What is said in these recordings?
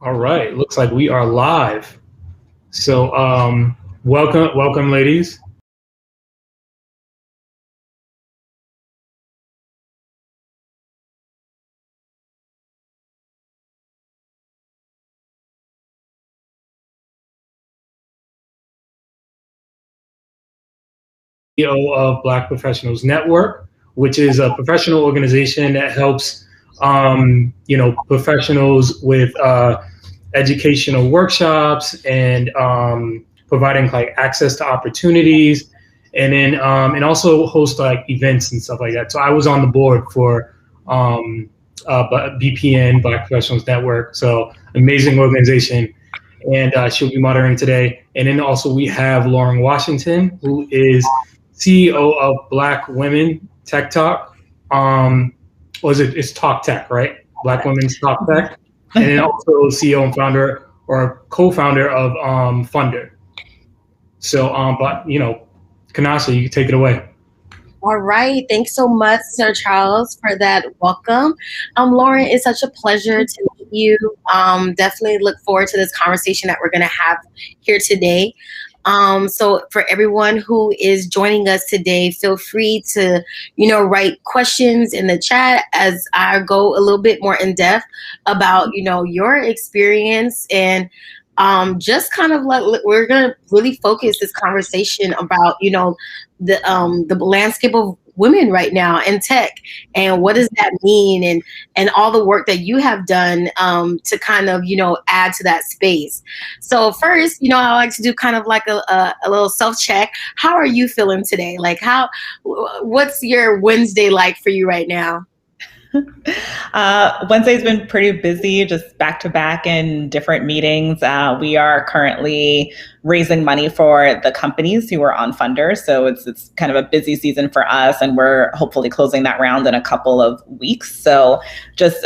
All right, looks like we are live. So, welcome, ladies. CEO of Black Professionals Network, which is a professional organization that helps, professionals with educational workshops and providing like access to opportunities, and then and also host like events and stuff like that. So I was on the board for BPN, Black Professionals Network. So amazing organization, and she'll be moderating today. And then also we have Lauren Washington, who is CEO of Black Women Tech Talk. It's Talk Tech, right? Black Women's Talk Tech. And then also CEO and founder or co-founder of Funder. So, Kanasha, you can take it away. All right. Thanks so much, Sir Charles, for that welcome. Lauren, it's such a pleasure to meet you. Definitely look forward to this conversation that we're going to have here today. So for everyone who is joining us today, feel free to, write questions in the chat as I go a little bit more in depth about, your experience, and just kind of like we're going to really focus this conversation about, the landscape of women right now in tech, and what does that mean, and all the work that you have done to kind of add to that space. So first, I like to do kind of like a little self check. How are you feeling today? Like what's your Wednesday like for you right now? Wednesday's been pretty busy, just back to back in different meetings. We are currently raising money for the companies who are on Funder. So it's kind of a busy season for us, and we're hopefully closing that round in a couple of weeks. So just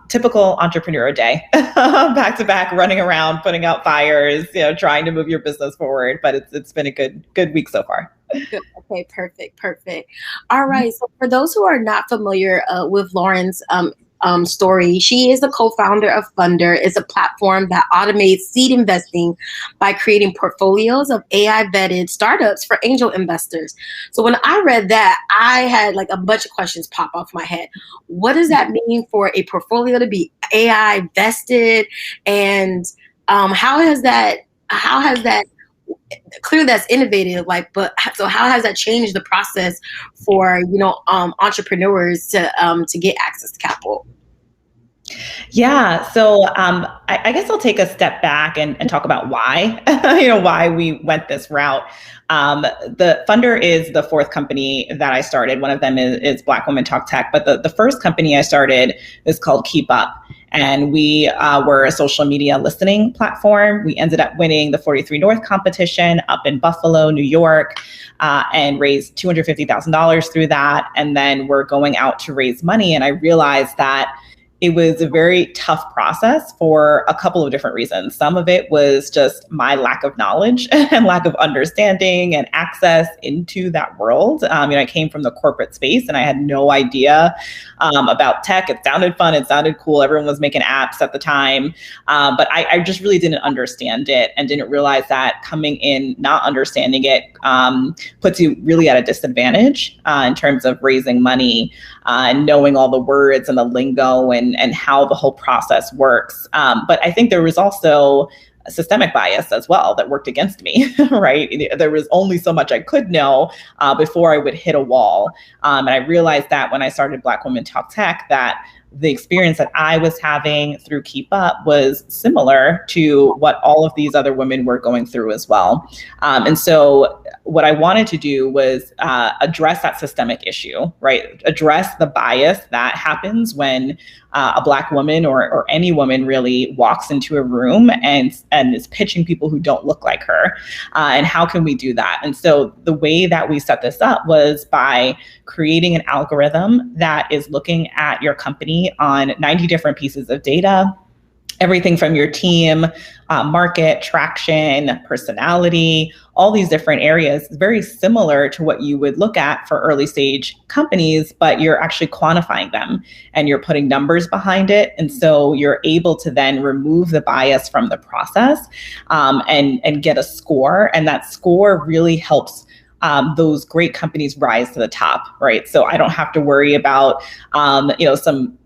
typical entrepreneur day, back to back, running around, putting out fires, trying to move your business forward. But it's been a good week so far. Good. Okay, perfect. All right. So for those who are not familiar with Lauren's story, she is the co-founder of Funder. It's a platform that automates seed investing by creating portfolios of AI-vetted startups for angel investors. So when I read that, I had like a bunch of questions pop off my head. What does that mean for a portfolio to be AI vested, and how has that clearly that's innovative, so how has that changed the process for entrepreneurs to get access to capital? Yeah, so I guess I'll take a step back and talk about why why we went this route. The Funder is the fourth company that I started. One of them is Black Women Talk Tech, but the first company I started is called Keep Up. And we were a social media listening platform. We ended up winning the 43 North competition up in Buffalo, New York, and raised $250,000 through that. And then we're going out to raise money. And I realized that it was a very tough process for a couple of different reasons. Some of it was just my lack of knowledge and lack of understanding and access into that world. I came from the corporate space and I had no idea about tech. It sounded fun. It sounded cool. Everyone was making apps at the time. But I just really didn't understand it, and didn't realize that coming in, not understanding it, puts you really at a disadvantage in terms of raising money and knowing all the words and the lingo and how the whole process works. But I think there was also a systemic bias as well that worked against me, right? There was only so much I could know before I would hit a wall. And I realized that when I started Black Women Talk Tech, that the experience that I was having through Keep Up was similar to what all of these other women were going through as well. And so what I wanted to do was address that systemic issue, right? Address the bias that happens when a Black woman or any woman really walks into a room and is pitching people who don't look like her. And how can we do that? And so the way that we set this up was by creating an algorithm that is looking at your company on 90 different pieces of data everything from your team, market, traction, personality, all these different areas, very similar to what you would look at for early stage companies, but you're actually quantifying them and you're putting numbers behind it. And so you're able to then remove the bias from the process, and get a score. And that score really helps those great companies rise to the top, right? So I don't have to worry about,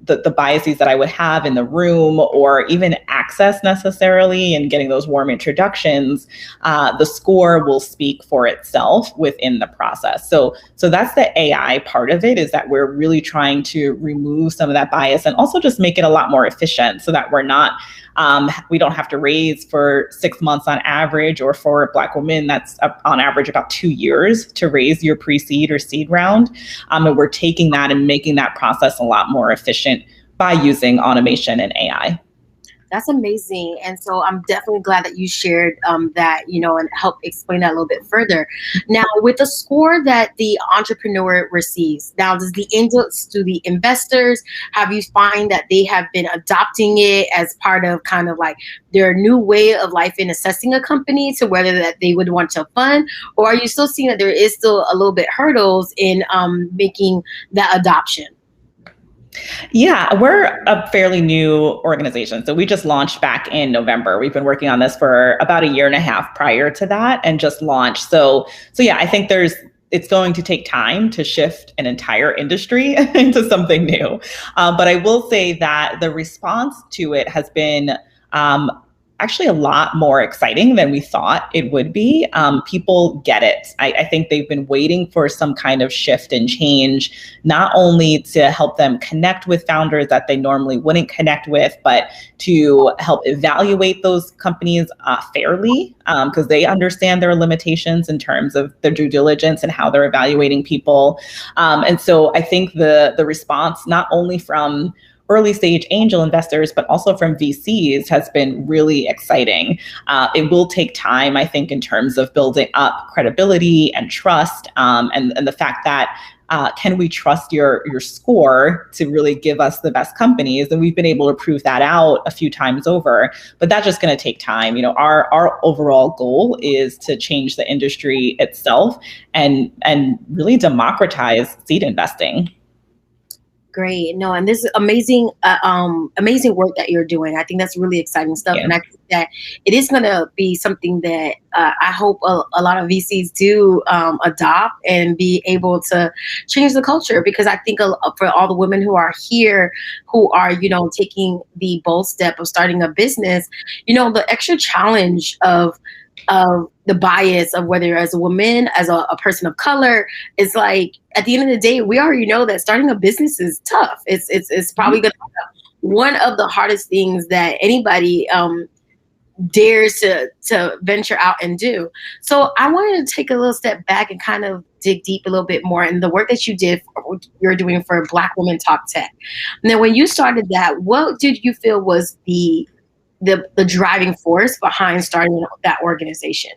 the biases that I would have in the room or even access necessarily and getting those warm introductions. The score will speak for itself within the process. So that's the AI part of it, is that we're really trying to remove some of that bias and also just make it a lot more efficient so that we're not, we don't have to raise for 6 months on average, or for Black women, that's on average about 2 years to raise your pre-seed or seed round. And we're taking that and making that process a lot more efficient by using automation and AI. That's amazing. And so I'm definitely glad that you shared that, and help explain that a little bit further. Now, with the score that the entrepreneur receives, now do the investors, have you find that they have been adopting it as part of kind of like their new way of life in assessing a company to whether that they would want to fund, or are you still seeing that there is still a little bit hurdles in making that adoption? Yeah, we're a fairly new organization. So we just launched back in November. We've been working on this for about a year and a half prior to that and just launched. So yeah, I think it's going to take time to shift an entire industry into something new. But I will say that the response to it has been actually a lot more exciting than we thought it would be. People get it. I think they've been waiting for some kind of shift and change, not only to help them connect with founders that they normally wouldn't connect with, but to help evaluate those companies fairly, because they understand their limitations in terms of their due diligence and how they're evaluating people. And so I think the response, not only from early stage angel investors, but also from VCs, has been really exciting. It will take time, I think, in terms of building up credibility and trust, and the fact that can we trust your score to really give us the best companies? And we've been able to prove that out a few times over, but that's just going to take time. Our overall goal is to change the industry itself and really democratize seed investing. Great. No, and this is amazing work that you're doing. I think that's really exciting stuff. Yeah. And I think that it is going to be something that I hope a lot of VCs do adopt and be able to change the culture, because I think for all the women who are here, who are, taking the bold step of starting a business, the extra challenge of the bias of whether as a woman, as a person of color, is like, at the end of the day, we already know that starting a business is tough. It's probably going to be one of the hardest things that anybody dares to venture out and do. So I wanted to take a little step back and kind of dig deep a little bit more in the work that you're doing for Black Women Talk Tech. And then when you started that, what did you feel was the driving force behind starting that organization?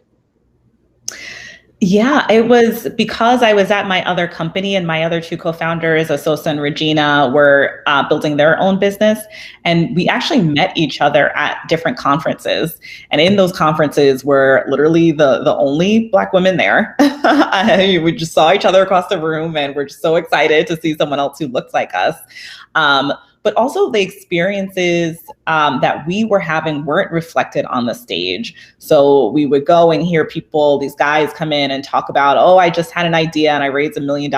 Yeah, it was because I was at my other company and my other two co-founders, Asosa and Regina, were building their own business. And we actually met each other at different conferences. And in those conferences were literally the only Black women there. We just saw each other across the room and we're just so excited to see someone else who looks like us. But also the experiences that we were having weren't reflected on the stage. So we would go and hear these guys come in and talk about, oh, I just had an idea and I raised $1 million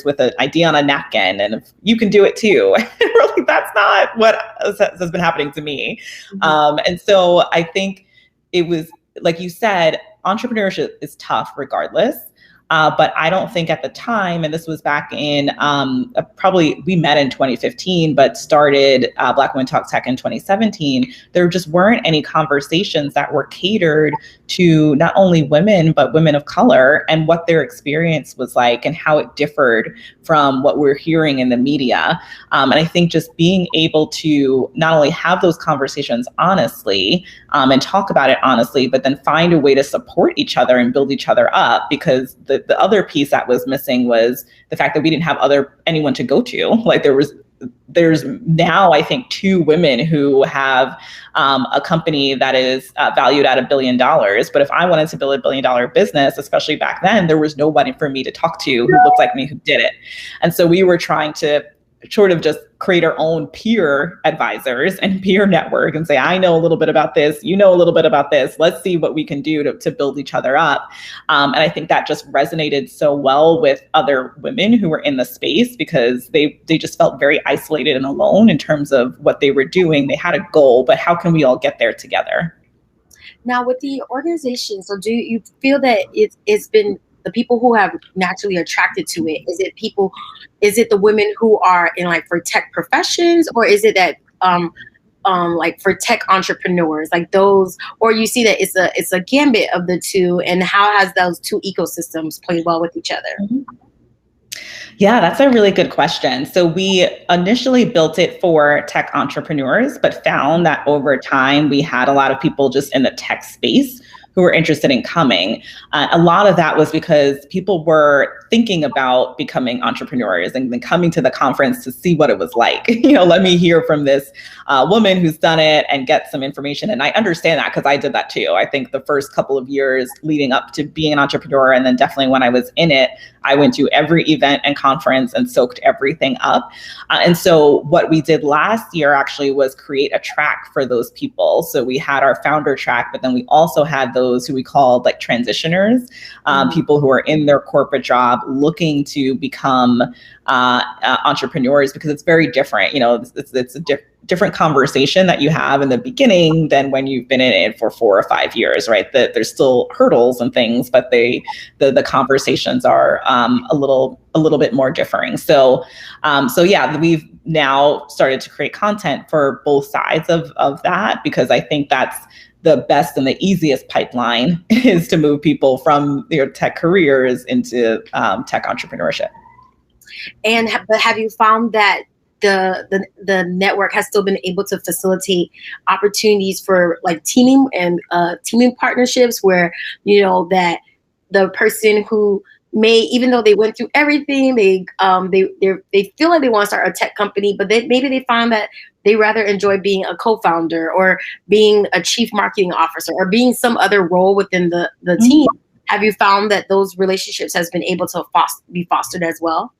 with an idea on a napkin, and if you can do it too. Really, that's not what has been happening to me. Mm-hmm. And so I think it was, like you said, entrepreneurship is tough regardless. But I don't think at the time, and this was back in probably we met in 2015, but started Black Women Talk Tech in 2017. There just weren't any conversations that were catered to not only women, but women of color, and what their experience was like and how it differed from what we're hearing in the media. And I think just being able to not only have those conversations honestly and talk about it honestly, but then find a way to support each other and build each other up, because the other piece that was missing was the fact that we didn't have anyone to go to. Like, there was there's now, I think, 2 women who have a company that is valued at $1 billion. But if I wanted to build a $1 billion business, especially back then, there was nobody for me to talk to who looked like me who did it. And so we were trying to sort of just create our own peer advisors and peer network and say, I know a little bit about this, you know a little bit about this, let's see what we can do to build each other up. And I think that just resonated so well with other women who were in the space, because they just felt very isolated and alone in terms of what they were doing. They had a goal, but how can we all get there together? Now, with the organization, so do you feel that it's been the people who have naturally attracted to it? Is it the women who are in like for tech professions, or is it that like for tech entrepreneurs, like those, or you see that it's a gambit of the two, and how has those two ecosystems played well with each other? Mm-hmm. Yeah, that's a really good question. So we initially built it for tech entrepreneurs, but found that over time we had a lot of people just in the tech space who were interested in coming. A lot of that was because people were thinking about becoming entrepreneurs and then coming to the conference to see what it was like. Let me hear from this woman who's done it and get some information. And I understand that because I did that too. I think the first couple of years leading up to being an entrepreneur, and then definitely when I was in it, I went to every event and conference and soaked everything up. And so what we did last year actually was create a track for those people. So we had our founder track, but then we also had those who we called like transitioners, people who are in their corporate job looking to become entrepreneurs, because it's very different. It's a different conversation that you have in the beginning than when you've been in it for 4 or 5 years, right? That there's still hurdles and things, but the conversations are a little bit more differing. So yeah, we've now started to create content for both sides of that, because I think that's the best and the easiest pipeline is to move people from their tech careers into tech entrepreneurship. But have you found that the network has still been able to facilitate opportunities for like teaming partnerships, where that the person who may, even though they went through everything, they feel like they want to start a tech company, but maybe they find that they rather enjoy being a co-founder or being a chief marketing officer or being some other role within the team. Have you found that those relationships has been able to be fostered as well?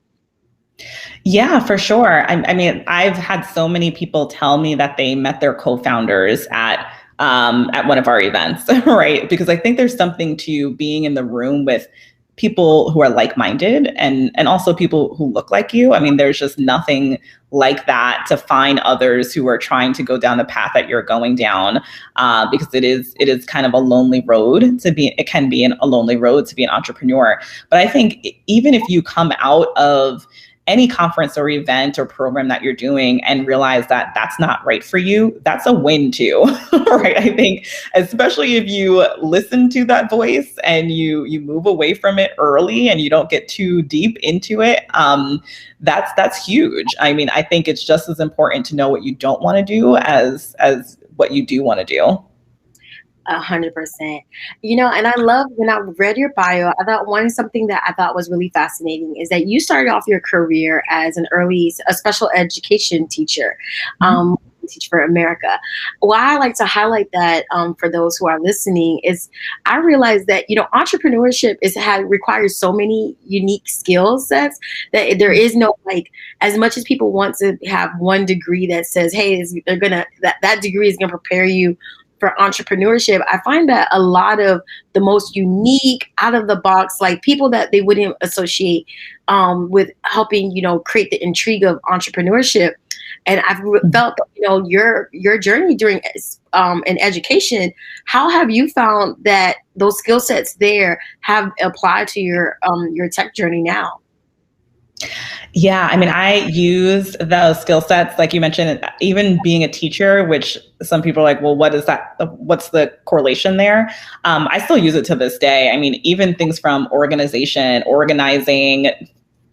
Yeah, for sure. I mean, I've had so many people tell me that they met their co-founders at one of our events, right? Because I think there's something to being in the room with people who are like-minded and also people who look like you. I mean, there's just nothing like that to find others who are trying to go down the path that you're going down, because it is kind of a lonely road to be. It can be a lonely road to be an entrepreneur. But I think even if you come out of any conference or event or program that you're doing and realize that that's not right for you, that's a win too, right? I think, especially if you listen to that voice and you move away from it early and you don't get too deep into it, that's huge. I mean, I think it's just as important to know what you don't want to do as what you do want to do. 100%. And I love, when I read your bio, I thought something that I thought was really fascinating is that you started off your career as a special education teacher, Teach for America. Why I like to highlight that for those who are listening is I realize that, entrepreneurship requires so many unique skill sets that there is no, like, as much as people want to have one degree that says, hey, that degree is going to prepare you for entrepreneurship, I find that a lot of the most unique, out of the box, like people that they wouldn't associate with helping, create the intrigue of entrepreneurship. And I've felt, your journey during in education, how have you found that those skill sets there have applied to your tech journey now? Yeah, I mean, I use those skill sets, like you mentioned, even being a teacher, which some people are like, well, what is that? What's the correlation there? I still use it to this day. I mean, even things from organizing,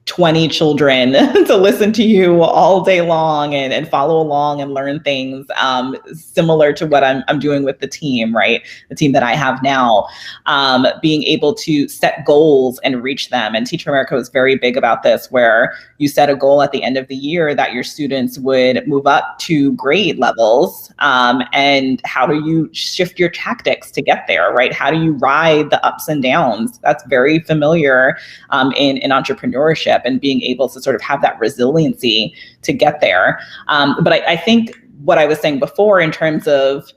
20 children to listen to you all day long and follow along and learn things, similar to what I'm doing with the team, right? The team that I have now, being able to set goals and reach them. And Teach for America was very big about this, where you set a goal at the end of the year that your students would move up to grade levels. And how do you shift your tactics to get there, right? How do you ride the ups and downs? That's very familiar in entrepreneurship, and being able to sort of have that resiliency to get there. But I think what I was saying before in terms of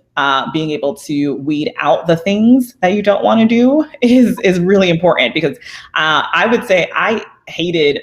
being able to weed out the things that you don't want to do is really important, because I would say I hated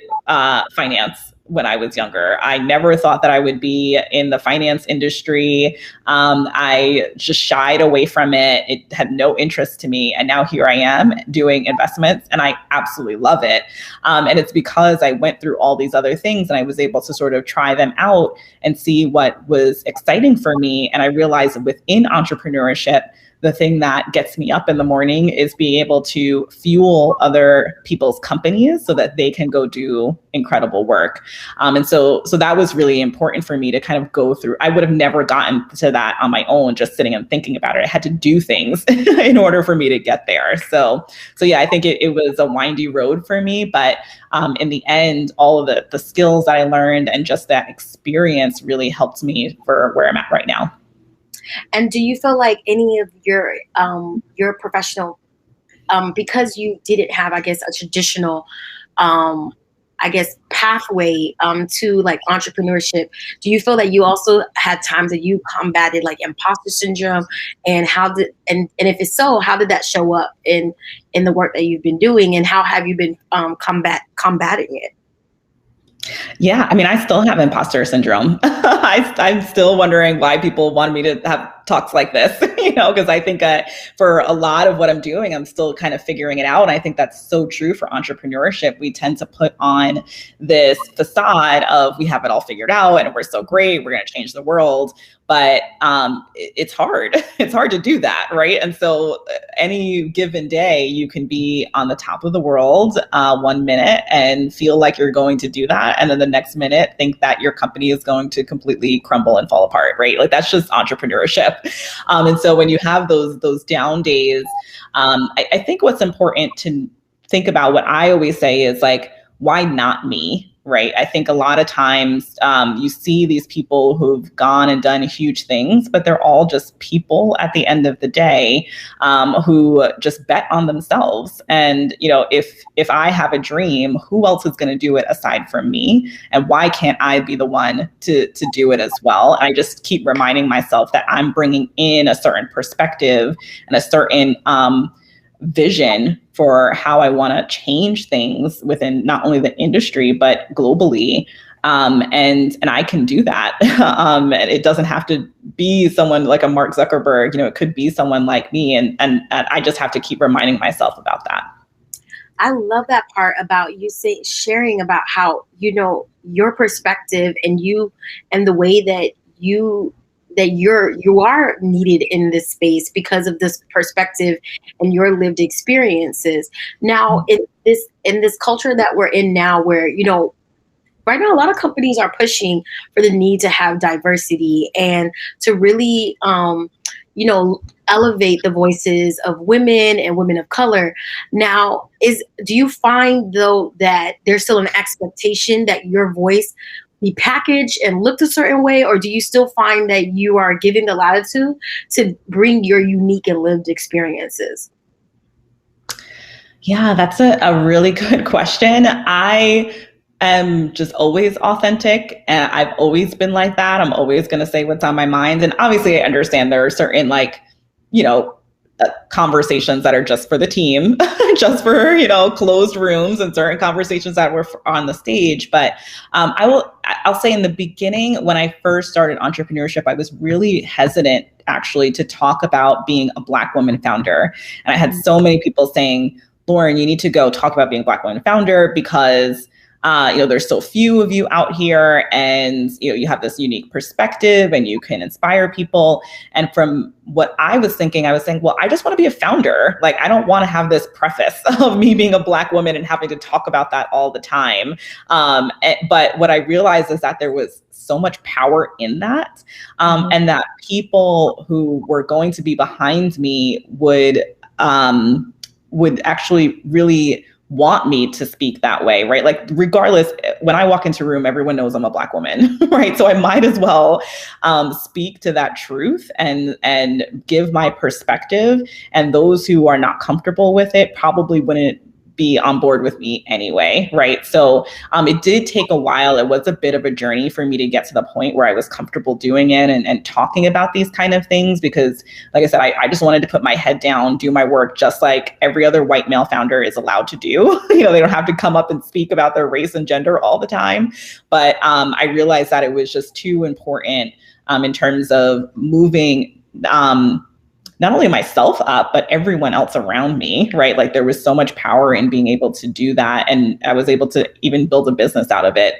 finance when I was younger. I never thought that I would be in the finance industry. I just shied away from it. It had no interest to me. And now here I am doing investments, and I absolutely love it. And it's because I went through all these other things and I was able to sort of try them out and see what was exciting for me. And I realized that within entrepreneurship, the thing that gets me up in the morning is being able to fuel other people's companies so that they can go do incredible work. And so that was really important for me to kind of go through. I would have never gotten to that on my own, just sitting and thinking about it. I had to do things in order for me to get there. So yeah, I think it was a windy road for me, but in the end, all of the skills that I learned and just that experience really helped me for where I'm at right now. And do you feel like any of your professional, because you didn't have, I guess, a traditional, pathway to like entrepreneurship, do you feel that you also had times that you combated like imposter syndrome, and and if it's so, how did that show up in the work that you've been doing, and how have you been combating it? Yeah, I mean, I still have imposter syndrome. I'm still wondering why people want me to have talks like this, because I think for a lot of what I'm doing, I'm still kind of figuring it out. And I think that's so true for entrepreneurship. We tend to put on this facade of we have it all figured out and we're so great, we're going to change the world. But it's hard. It's hard to do that, right? And so any given day, you can be on the top of the world 1 minute and feel like you're going to do that. And then the next minute, think that your company is going to completely crumble and fall apart, right? Like that's just entrepreneurship. And so when you have those down days, I think what's important to think about, what I always say is like, why not me? Right. I think a lot of times you see these people who've gone and done huge things, but they're all just people at the end of the day who just bet on themselves. And, if I have a dream, who else is going to do it aside from me? And why can't I be the one to do it as well? And I just keep reminding myself that I'm bringing in a certain perspective and a certain vision for how I want to change things within not only the industry, but globally. And I can do that. And it doesn't have to be someone like a Mark Zuckerberg, it could be someone like me. And I just have to keep reminding myself about that. I love that part about you sharing about how, your perspective and the way that you are needed in this space because of this perspective and your lived experiences. Now, in this culture that we're in now, where right now a lot of companies are pushing for the need to have diversity and to really elevate the voices of women and women of color. Now, do you find though that there's still an expectation that your voice be packaged and looked a certain way, or do you still find that you are giving the latitude to bring your unique and lived experiences? Yeah, that's a really good question. I am just always authentic, and I've always been like that. I'm always going to say what's on my mind. And obviously I understand there are certain conversations that are just for the team, just for, closed rooms, and certain conversations that were on the stage. But I'll say in the beginning, when I first started entrepreneurship, I was really hesitant actually to talk about being a Black woman founder. And I had so many people saying, Lauren, you need to go talk about being a Black woman founder because there's so few of you out here, and you have this unique perspective and you can inspire people. And from what I was thinking, well, I just want to be a founder. Like, I don't want to have this preface of me being a Black woman and having to talk about that all the time. But what I realized is that there was so much power in that, and that people who were going to be behind me would actually really want me to speak that way, right? Like, regardless, when I walk into a room, everyone knows I'm a Black woman, right? So I might as well speak to that truth and give my perspective. And those who are not comfortable with it probably wouldn't be on board with me anyway, right? So it did take a while. It was a bit of a journey for me to get to the point where I was comfortable doing it and talking about these kind of things, because like I said, I just wanted to put my head down, do my work, just like every other white male founder is allowed to do. They don't have to come up and speak about their race and gender all the time. But I realized that it was just too important in terms of moving not only myself up, but everyone else around me, right? Like, there was so much power in being able to do that. And I was able to even build a business out of it.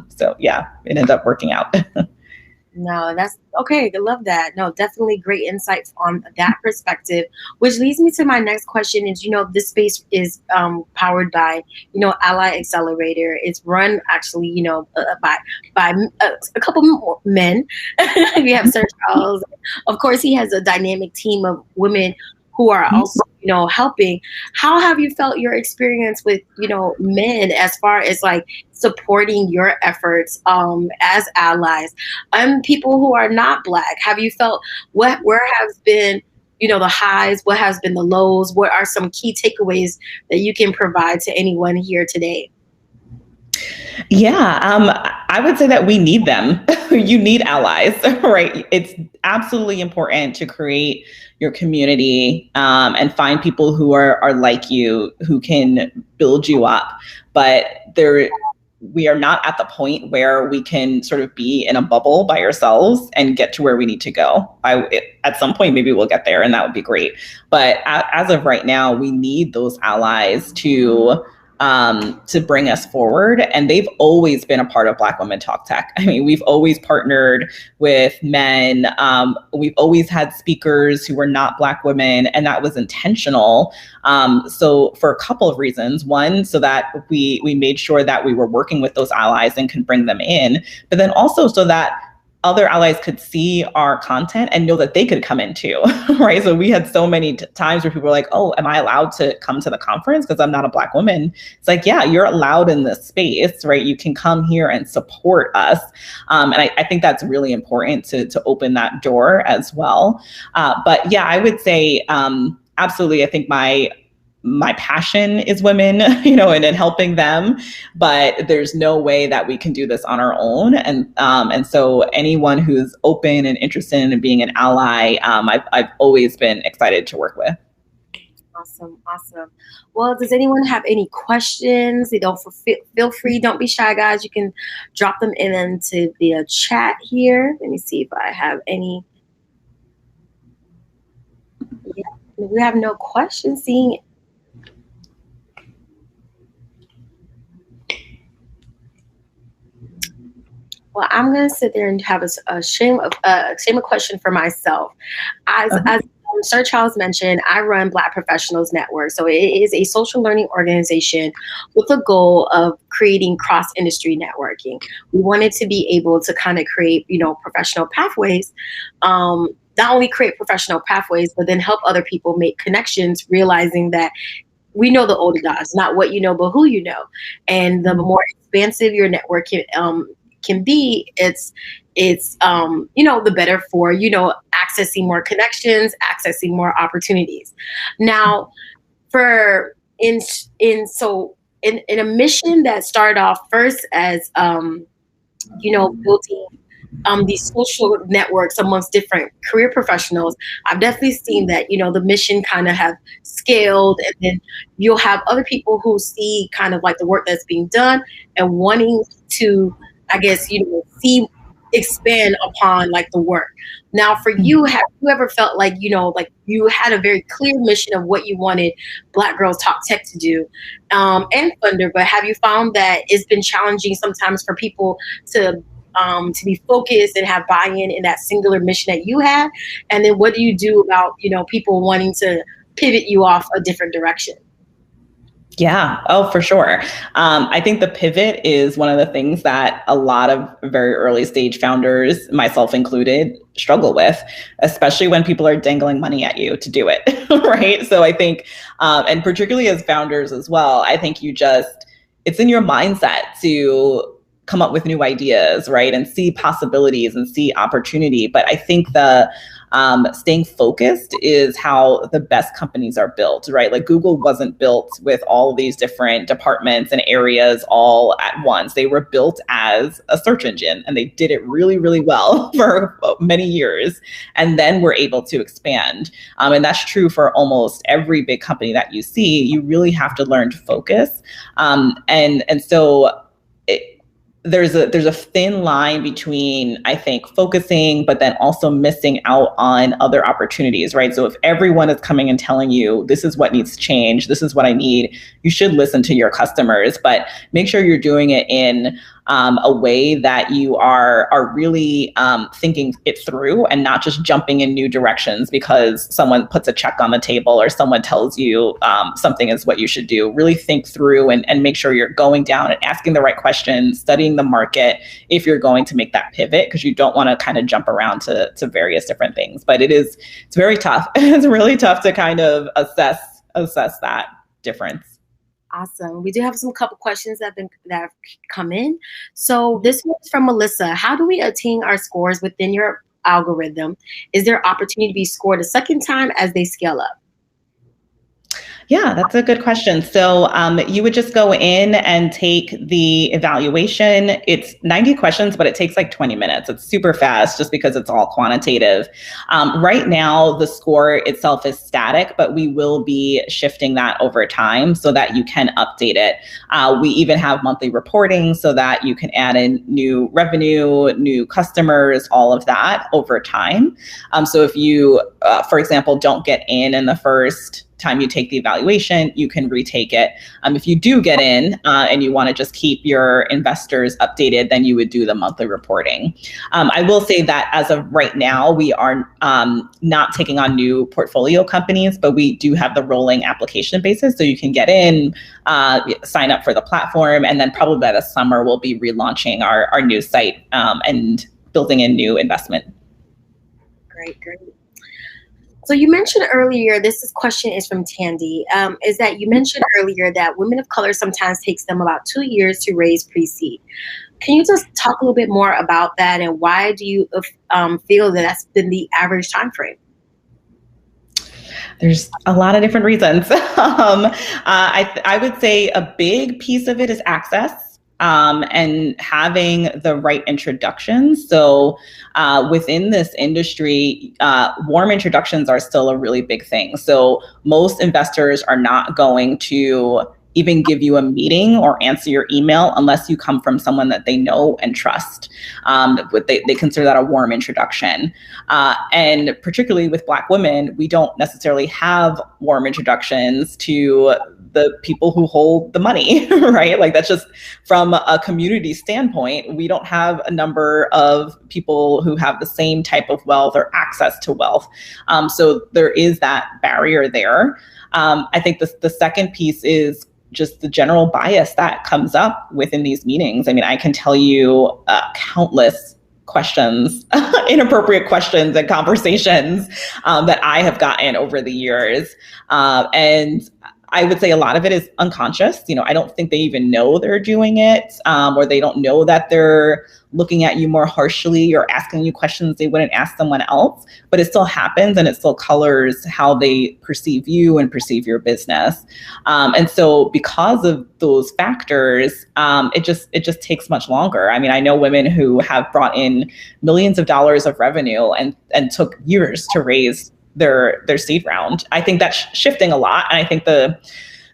So yeah, it ended up working out. No, that's okay. I love that. No, definitely great insights on that perspective, which leads me to my next question is, this space is powered by, Ally Accelerator. It's run actually, by a couple more men. We have Sir Charles. Of course, he has a dynamic team of women who are also, helping. How have you felt your experience with, men as far as like supporting your efforts as allies and people who are not Black? Have you felt where has been, the highs? What has been the lows? What are some key takeaways that you can provide to anyone here today? Yeah, I would say that we need them. You need allies, right? It's absolutely important to create your community and find people who are like you, who can build you up. But we are not at the point where we can sort of be in a bubble by ourselves and get to where we need to go. At some point, maybe we'll get there, and that would be great. But as of right now, we need those allies to bring us forward. And they've always been a part of Black Women Talk Tech. I mean, we've always partnered with men. We've always had speakers who were not Black women, and that was intentional. So for a couple of reasons. One, so that we made sure that we were working with those allies and can bring them in, but then also so that other allies could see our content and know that they could come in too, right? So we had so many times where people were like, oh, am I allowed to come to the conference because I'm not a Black woman? It's like, yeah, you're allowed in this space, right? You can come here and support us. And I think that's really important to open that door as well. But yeah, I would say, absolutely, I think my passion is women, and helping them, but there's no way that we can do this on our own. And so anyone who's open and interested in being an ally, I've always been excited to work with. Awesome. Well, does anyone have any questions? Feel free. Don't be shy, guys. You can drop them into the chat here. Let me see if I have any. Yeah, we have no questions. Well, I'm going to sit there and have a shame of question for myself. As Sir Charles mentioned, I run Black Professionals Network. So it is a social learning organization with a goal of creating cross-industry networking. We wanted to be able to kind of create, professional pathways, not only create professional pathways, but then help other people make connections, realizing that we know the old adage, not what you know, but who you know. And the more expansive your network can be, it's the better for, accessing more connections, accessing more opportunities. Now, in a mission that started off first as, building these social networks amongst different career professionals, I've definitely seen that, the mission kind of have scaled, and then you'll have other people who see kind of like the work that's being done and wanting to, I guess, see expand upon like the work. Now for you, have you ever felt like, like you had a very clear mission of what you wanted Black Girls Talk Tech to do, and Thunder, but have you found that it's been challenging sometimes for people to be focused and have buy-in in that singular mission that you had? And then what do you do about, people wanting to pivot you off a different direction? Yeah. Oh, for sure. I think the pivot is one of the things that a lot of very early stage founders, myself included, struggle with, especially when people are dangling money at you to do it. Right. So I think, and particularly as founders as well, I think it's in your mindset to come up with new ideas, right? And see possibilities and see opportunity. But I think staying focused is how the best companies are built, right? Like Google wasn't built with all these different departments and areas all at once. They were built as a search engine, and they did it really, really well for many years, and then were able to expand. And that's true for almost every big company that you see. You really have to learn to focus. And so there's a thin line between, I think, focusing, but then also missing out on other opportunities, right? So if everyone is coming and telling you, this is what needs to change, this is what I need, you should listen to your customers, but make sure you're doing it in a way that you are really thinking it through and not just jumping in new directions because someone puts a check on the table or someone tells you something is what you should do. Really think through and make sure you're going down and asking the right questions, studying the market if you're going to make that pivot, because you don't want to kind of jump around to various different things. But it's very tough. It's really tough to kind of assess that difference. Awesome. We do have some couple questions that have come in. So this one's from Melissa. How do we attain our scores within your algorithm? Is there opportunity to be scored a second time as they scale up? Yeah, that's a good question. So you would just go in and take the evaluation. It's 90 questions, but it takes like 20 minutes. It's super fast just because it's all quantitative. Right now, the score itself is static, but we will be shifting that over time so that you can update it. We even have monthly reporting so that you can add in new revenue, new customers, all of that over time. So if you, for example, don't get in the first time you take the evaluation, you can retake it. If you do get in and you want to just keep your investors updated, then you would do the monthly reporting. I will say that as of right now, we are not taking on new portfolio companies, but we do have the rolling application basis. So you can get in, sign up for the platform, and then probably by the summer, we'll be relaunching our new site and building in new investment. Great. So you mentioned earlier, this question is from Tandy, is that you mentioned earlier that women of color sometimes takes them about 2 years to raise pre-seed. Can you just talk a little bit more about that, and why do you feel that that's been the average time frame? There's a lot of different reasons. I would say a big piece of it is access. And having the right introductions. So within this industry, warm introductions are still a really big thing. So most investors are not going to even give you a meeting or answer your email unless you come from someone that they know and trust. They consider that a warm introduction. And particularly with Black women, we don't necessarily have warm introductions to the people who hold the money, right? Like that's just from a community standpoint, we don't have a number of people who have the same type of wealth or access to wealth. So there is that barrier there. I think the second piece is just the general bias that comes up within these meetings. I mean, I can tell you countless questions, inappropriate questions and conversations that I have gotten over the years. And I would say a lot of it is unconscious. I don't think they even know they're doing it, or they don't know that they're looking at you more harshly or asking you questions they wouldn't ask someone else, but it still happens and it still colors how they perceive you and perceive your business. And so because of those factors, it just takes much longer. I mean, I know women who have brought in millions of dollars of revenue and took years to raise their seed round. I think that's shifting a lot. And I think the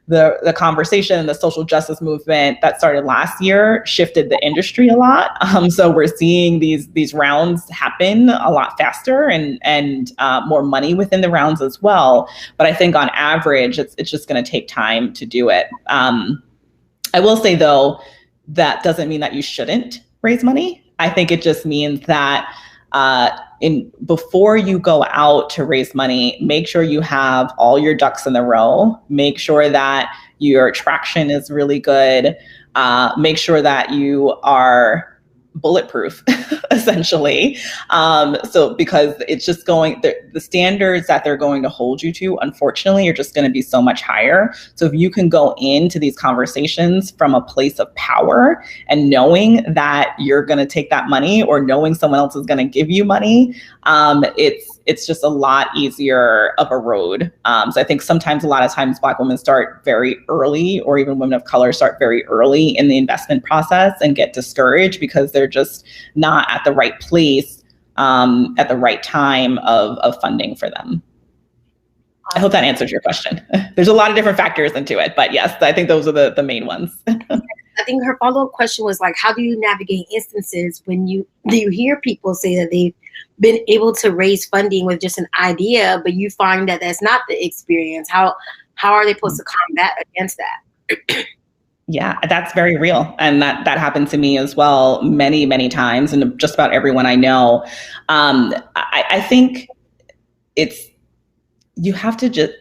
the conversation and the social justice movement that started last year shifted the industry a lot. So we're seeing these rounds happen a lot faster and more money within the rounds as well. But I think on average, it's just going to take time to do it. I will say, though, that doesn't mean that you shouldn't raise money. I think it just means that before you go out to raise money, make sure you have all your ducks in the row. Make sure that your traction is really good. Make sure that you are bulletproof, essentially. So because it's just the standards that they're going to hold you to, unfortunately, are just going to be so much higher. So if you can go into these conversations from a place of power and knowing that you're going to take that money or knowing someone else is going to give you money, it's just a lot easier of a road. So I think sometimes, a lot of times, Black women start very early, or even women of color start very early in the investment process and get discouraged because they're just not at the right place at the right time of funding for them. I hope that answers your question. There's a lot of different factors into it, but yes, I think those are the main ones. I think her follow-up question was like, how do you navigate instances when you hear people say that they've been able to raise funding with just an idea, but you find that that's not the experience? How are they supposed to combat against that? Yeah, that's very real. And that happened to me as well many, many times, and just about everyone I know. I think you have to just,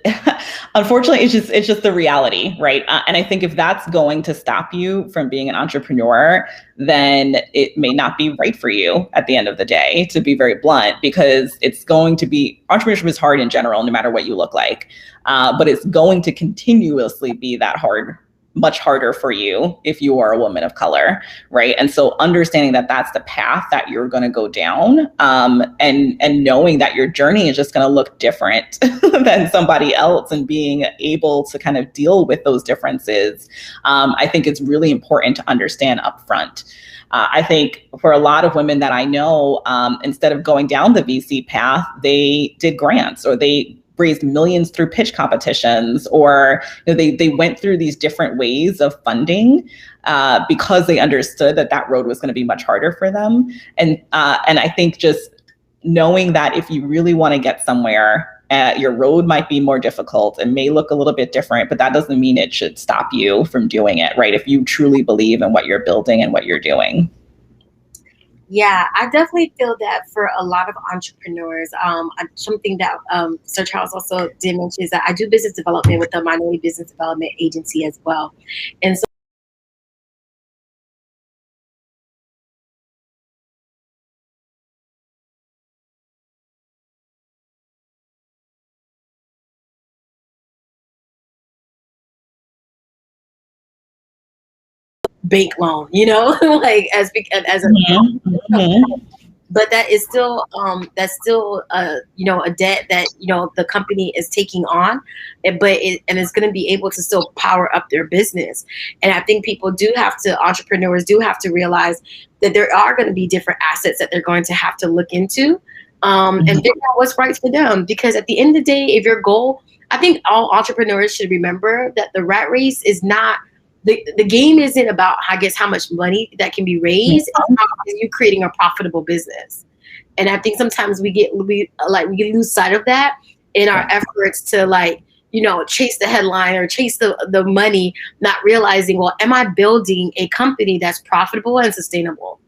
unfortunately, it's just the reality, right? And I think if that's going to stop you from being an entrepreneur, then it may not be right for you at the end of the day, to be very blunt, because entrepreneurship is hard in general, no matter what you look like. But it's going to continuously be that hard, much harder for you if you are a woman of color, right? And so understanding that that's the path that you're going to go down, and knowing that your journey is just going to look different than somebody else, and being able to kind of deal with those differences, I think it's really important to understand upfront. I think for a lot of women that I know, instead of going down the VC path, they did grants, or they raised millions through pitch competitions, or they went through these different ways of funding because they understood that road was going to be much harder for them. And I think just knowing that if you really want to get somewhere, your road might be more difficult and may look a little bit different, but that doesn't mean it should stop you from doing it, right? If you truly believe in what you're building and what you're doing. Yeah, I definitely feel that for a lot of entrepreneurs. Something that Sir Charles also did mention is that I do business development with the Minority Business Development Agency as well. And so bank loan, like as a but that is still a debt that the company is taking on, and it's going to be able to still power up their business. And I think entrepreneurs do have to realize that there are going to be different assets that they're going to have to look into, and figure out what's right for them. Because at the end of the day, if your goal, I think all entrepreneurs should remember that the rat race is not. The game isn't about, I guess, how much money that can be raised. It's about you creating a profitable business. And I think sometimes we lose sight of that in our efforts to chase the headline or chase the money, not realizing, well, am I building a company that's profitable and sustainable?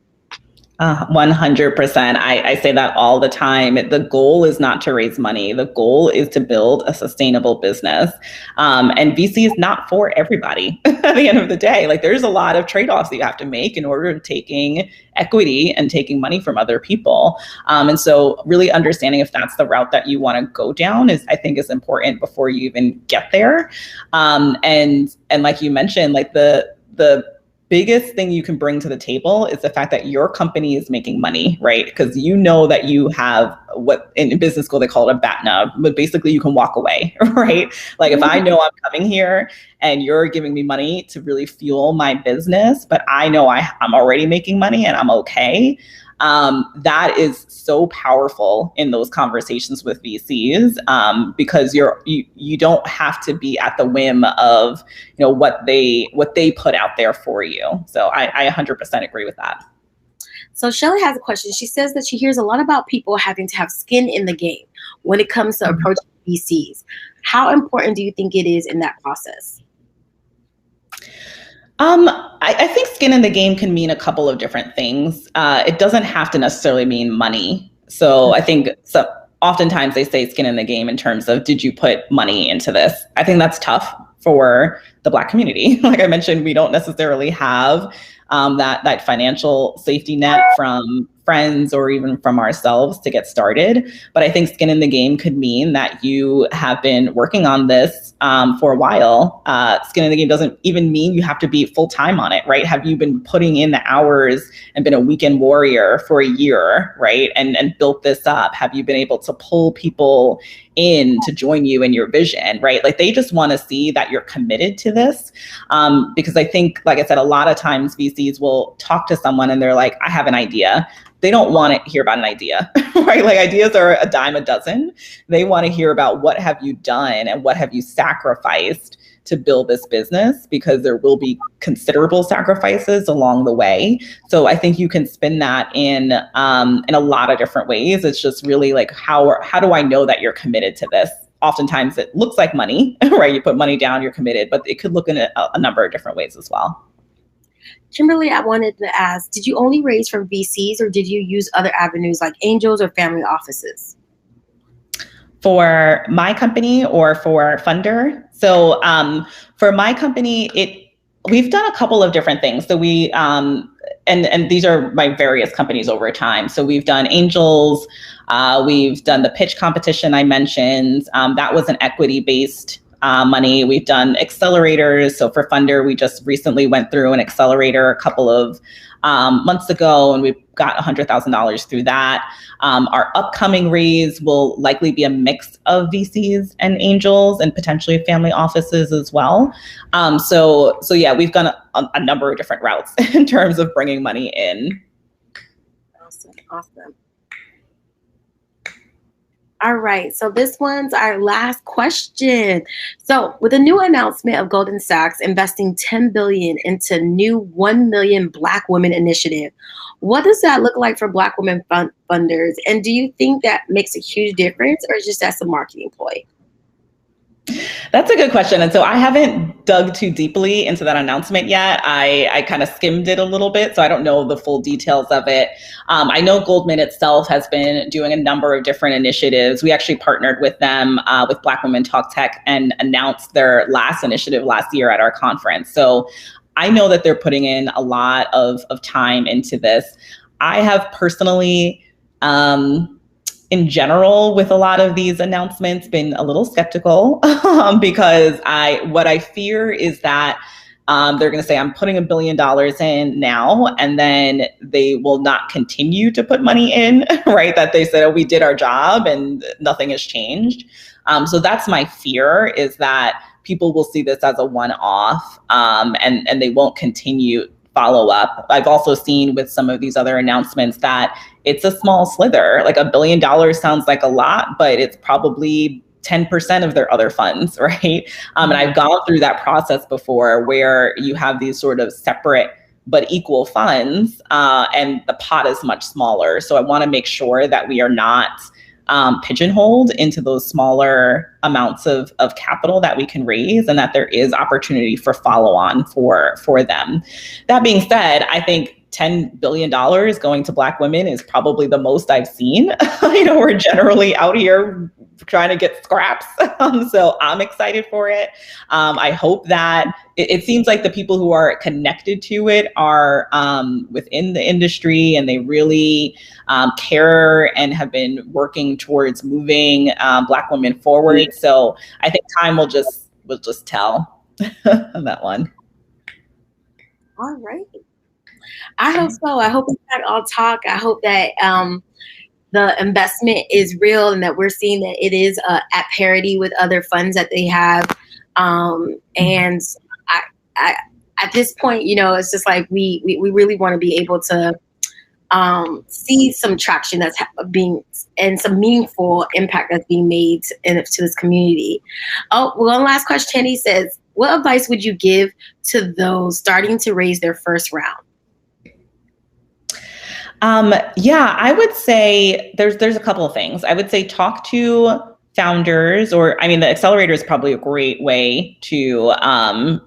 100%. I say that all the time. The goal is not to raise money. The goal is to build a sustainable business. And VC is not for everybody at the end of the day. Like, there's a lot of trade-offs that you have to make in order to taking equity and taking money from other people. And so really understanding if that's the route that you want to go down I think is important before you even get there. And like you mentioned, like the biggest thing you can bring to the table is the fact that your company is making money, right? Because that you have what in business school they call it a BATNA, but basically you can walk away, right? Like, if I know I'm coming here and you're giving me money to really fuel my business, but I know I'm already making money and I'm okay, That is so powerful in those conversations with VCs, because you don't have to be at the whim of what they put out there for you. So I 100% agree with that. So Shelly has a question. She says that she hears a lot about people having to have skin in the game when it comes to approaching VCs. How important do you think it is in that process? I think skin in the game can mean a couple of different things. It doesn't have to necessarily mean money. So I think oftentimes they say skin in the game in terms of, did you put money into this? I think that's tough for the Black community. Like I mentioned, we don't necessarily have that financial safety net from friends or even from ourselves to get started. But I think skin in the game could mean that you have been working on this for a while. Skin in the game doesn't even mean you have to be full time on it, right? Have you been putting in the hours and been a weekend warrior for a year, right? And built this up? Have you been able to pull people in to join you in your vision, right? Like they just want to see that you're committed to this. Because I think, like I said, a lot of times VCs will talk to someone and they're like, I have an idea. They don't want to hear about an idea, right? Like ideas are a dime a dozen. They want to hear about what have you done and what have you sacrificed to build this business, because there will be considerable sacrifices along the way. So I think you can spin that in a lot of different ways. It's just really like, how do I know that you're committed to this? Oftentimes it looks like money, right? You put money down, you're committed, but it could look in a number of different ways as well. Kimberly, I wanted to ask, did you only raise from VCs or did you use other avenues like angels or family offices? For my company or for Funder? So for my company, we've done a couple of different things. So we, and these are my various companies over time. So we've done angels, we've done the pitch competition I mentioned. That was an equity-based money. We've done accelerators. So for Funder, we just recently went through an accelerator a couple of months ago, and we've got $100,000 through that. Our upcoming raise will likely be a mix of VCs and angels and potentially family offices as well. So yeah, we've gone a number of different routes in terms of bringing money in. Awesome. All right, so this one's our last question. So with a new announcement of Goldman Sachs investing $10 billion into new 1 million Black women initiative, what does that look like for Black women funders? And do you think that makes a huge difference, or just as a marketing ploy? That's a good question. And so I haven't dug too deeply into that announcement yet. I kind of skimmed it a little bit, so I don't know the full details of it. I know Goldman itself has been doing a number of different initiatives. We actually partnered with them with Black Women Talk Tech and announced their last initiative last year at our conference. So I know that they're putting in a lot of time into this. I have personally, in general, with a lot of these announcements, been a little skeptical because what I fear is that they're going to say, I'm putting $1 billion in now, and then they will not continue to put money in, right? That they said, oh, we did our job and nothing has changed. So that's my fear, is that people will see this as a one-off and they won't continue follow up. I've also seen with some of these other announcements that it's a small slither. Like $1 billion sounds like a lot, but it's probably 10% of their other funds, right? And I've gone through that process before where you have these sort of separate but equal funds, and the pot is much smaller. So I want to make sure that we are not pigeonholed into those smaller amounts of capital that we can raise, and that there is opportunity for follow-on for them. That being said, I think $10 billion going to Black women is probably the most I've seen. We're generally out here trying to get scraps. So I'm excited for it. I hope that it seems like the people who are connected to it are within the industry, and they really care and have been working towards moving Black women forward. So I think time will just tell on that one. All right. I hope so. I hope we can all talk. I hope that the investment is real and that we're seeing that it is at parity with other funds that they have. And I at this point, it's just like we really want to be able to see some traction that's being and some meaningful impact that's being made to this community. Oh, one last question. He says, what advice would you give to those starting to raise their first round? I would say there's a couple of things. I would say talk to founders, or I mean, the accelerator is probably a great way to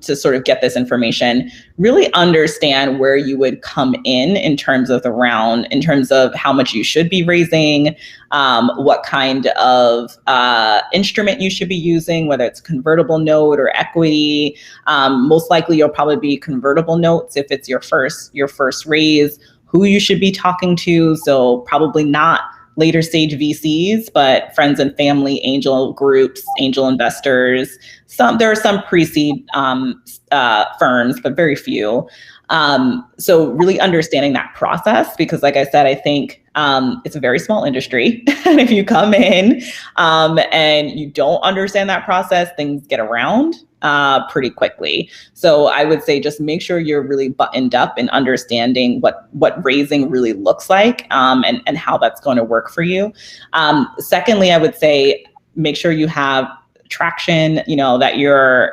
sort of get this information. Really understand where you would come in terms of the round, in terms of how much you should be raising, what kind of instrument you should be using, whether it's convertible note or equity. Most likely, you'll probably be convertible notes if it's your first raise. Who you should be talking to. So probably not later stage VCs, but friends and family, angel groups, angel investors. There are some pre-seed firms, but very few. So really understanding that process, because like I said, I think it's a very small industry. And if you come in and you don't understand that process, things get around pretty quickly. So I would say just make sure you're really buttoned up in understanding what raising really looks like and how that's going to work for you. Secondly, I would say make sure you have traction, that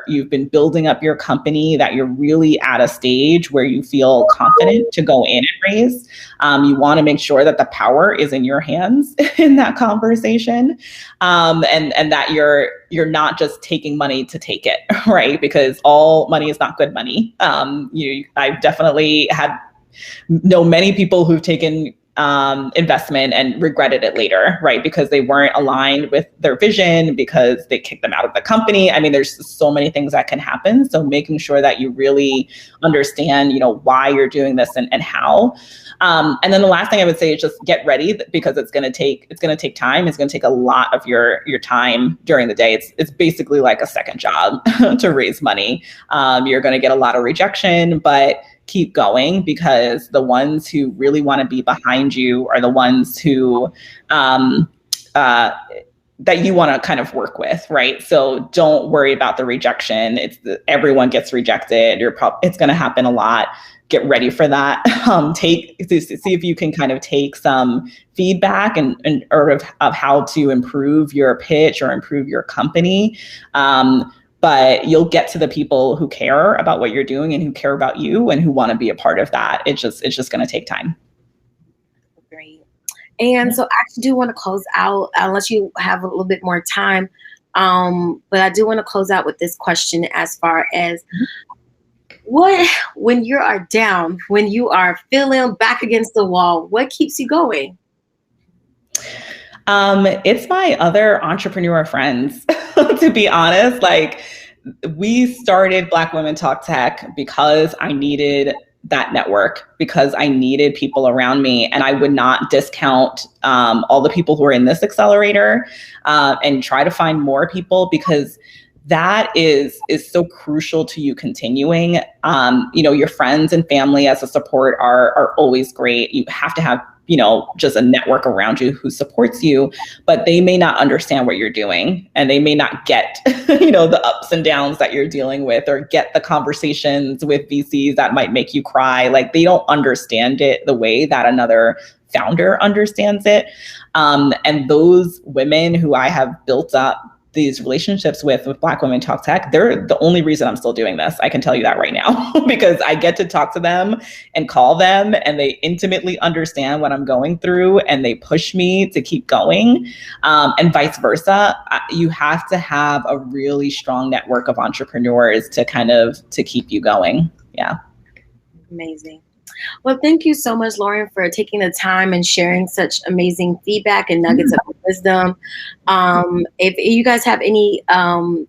you've been building up your company, that you're really at a stage where you feel confident to go in and raise. You want to make sure that the power is in your hands in that conversation, and that you're not just taking money to take it, right? Because all money is not good money. I've definitely know many people who've taken investment and regretted it later, right? Because they weren't aligned with their vision, because they kicked them out of the company. I mean, there's so many things that can happen. So making sure that you really understand, why you're doing this and how. And then the last thing I would say is just get ready, because it's going to take time. It's going to take a lot of your time during the day. It's basically like a second job to raise money. You're going to get a lot of rejection, but keep going, because the ones who really want to be behind you are the ones who that you want to kind of work with, right? So don't worry about the rejection. Everyone gets rejected. It's going to happen a lot. Get ready for that. See if you can kind of take some feedback and of how to improve your pitch or improve your company. But you'll get to the people who care about what you're doing and who care about you and who want to be a part of that. It's just going to take time. Great. And so I actually do want to close out, unless you have a little bit more time. But I do want to close out with this question as far as when you are down, when you are feeling back against the wall, what keeps you going? It's my other entrepreneur friends, to be honest. Like, we started Black Women Talk Tech because I needed that network, because I needed people around me, and I would not discount all the people who are in this accelerator and try to find more people, because that is so crucial to you continuing. Your friends and family as a support are always great. You have to have just a network around you who supports you, but they may not understand what you're doing, and they may not get, the ups and downs that you're dealing with, or get the conversations with VCs that might make you cry. Like, they don't understand it the way that another founder understands it. And those women who I have built up these relationships with Black Women Talk Tech, they're the only reason I'm still doing this. I can tell you that right now, because I get to talk to them and call them, and they intimately understand what I'm going through, and they push me to keep going, and vice versa. You have to have a really strong network of entrepreneurs to keep you going. Yeah. Amazing. Well, thank you so much, Lauren, for taking the time and sharing such amazing feedback and nuggets of wisdom. If you guys have any,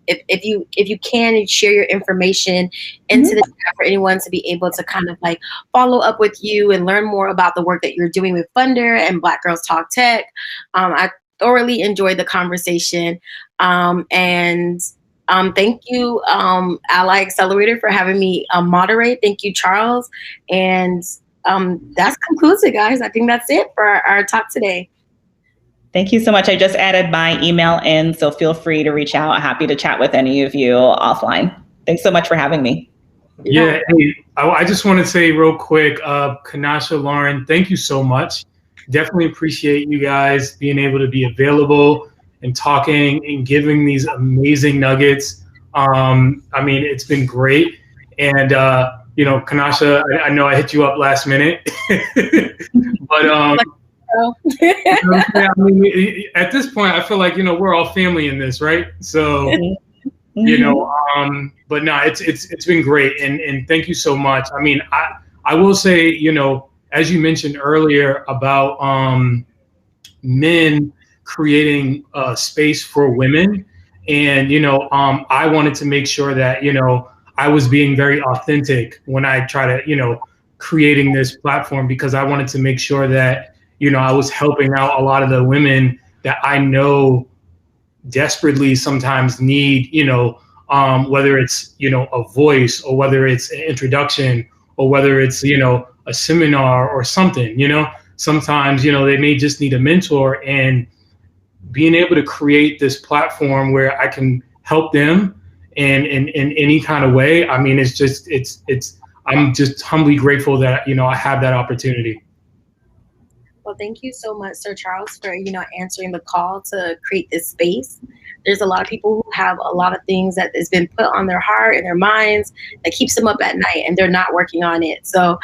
if you can share your information into the chat for anyone to be able to kind of like follow up with you and learn more about the work that you're doing with Funder and Black Girls Talk Tech. I thoroughly enjoyed the conversation. Thank you, Ally Accelerator, for having me moderate. Thank you, Charles. And that concludes it, guys. I think that's it for our talk today. Thank you so much. I just added my email in, so feel free to reach out. Happy to chat with any of you offline. Thanks so much for having me. Yeah, hey, I just want to say real quick, Kanasha, Lauren, thank you so much. Definitely appreciate you guys being able to be available and talking and giving these amazing nuggets. I mean, it's been great. And, Kanasha, I know I hit you up last minute, but I mean, at this point, I feel like, we're all family in this, right? So, but no, it's been great, and thank you so much. I mean, I will say, as you mentioned earlier about men creating space for women, and I wanted to make sure that I was being very authentic when I try to creating this platform, because I wanted to make sure that I was helping out a lot of the women that I know desperately sometimes need, whether it's, a voice, or whether it's an introduction, or whether it's, a seminar or something, sometimes, they may just need a mentor, and being able to create this platform where I can help them in any kind of way. I mean, I'm just humbly grateful that, I have that opportunity. Well, thank you so much, Sir Charles, for answering the call to create this space. There's a lot of people who have a lot of things that has been put on their heart and their minds that keeps them up at night, and they're not working on it. So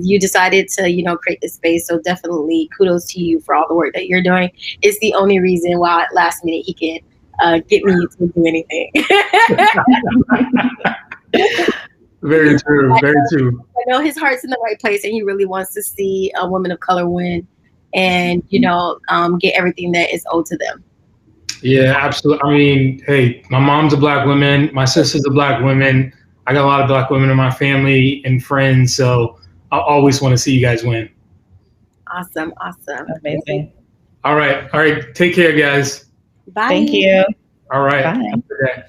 you decided to create this space. So definitely kudos to you for all the work that you're doing. It's the only reason why at last minute he can get me to do anything. Very true. Very true. I know his heart's in the right place, and he really wants to see a woman of color win, and get everything that is owed to them. Yeah, absolutely. I mean, hey, my mom's a Black woman. My sister's a Black woman. I got a lot of Black women in my family and friends, so I always want to see you guys win. Awesome. Amazing. All right. Take care, guys. Bye. Thank you. All right. Bye. Have a good day.